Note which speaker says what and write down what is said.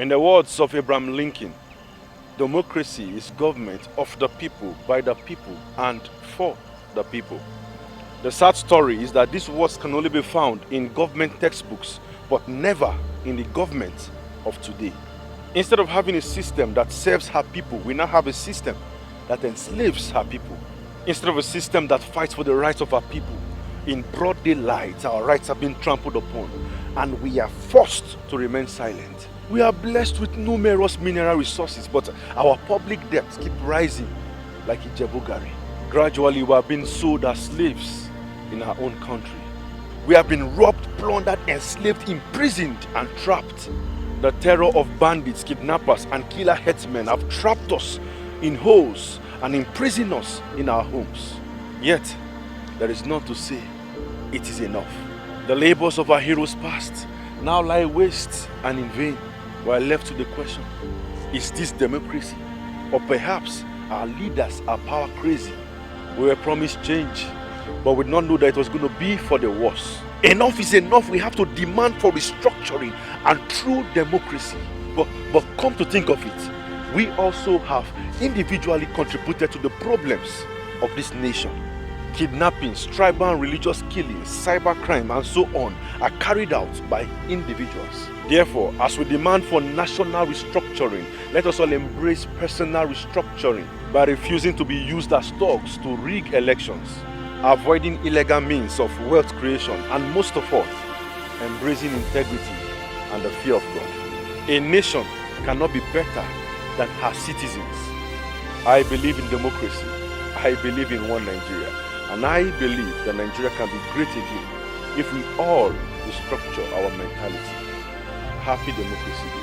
Speaker 1: In the words of Abraham Lincoln, democracy is government of the people, by the people, and for the people. The sad story is that these words can only be found in government textbooks, but never in the government of today. Instead of having a system that serves her people, we now have a system that enslaves her people. Instead of a system that fights for the rights of our people, in broad daylight, our rights have been trampled upon, and we are forced to remain silent. We are blessed with numerous mineral resources, but our public debts keep rising like Ijebugari. Gradually, we are being sold as slaves in our own country. We have been robbed, plundered, enslaved, imprisoned, and trapped. The terror of bandits, kidnappers, and killer headsmen have trapped us in holes and imprisoned us in our homes. Yet, there is none to say it is enough. The labors of our heroes past now lie waste and in vain. We are left to the question, is this democracy? Or perhaps our leaders are power crazy? We were promised change, but we did not know that it was going to be for the worse. Enough is enough. We have to demand for restructuring and true democracy. But come to think of it, we also have individually contributed to the problems of this nation. Kidnappings, tribal and religious killings, cybercrime, and so on are carried out by individuals. Therefore, as we demand for national restructuring, let us all embrace personal restructuring by refusing to be used as thugs to rig elections, avoiding illegal means of wealth creation, and most of all, embracing integrity and the fear of God. A nation cannot be better than her citizens. I believe in democracy. I believe in one Nigeria. And I believe that Nigeria can be great again if we all restructure our mentality. Happy Democracy Day.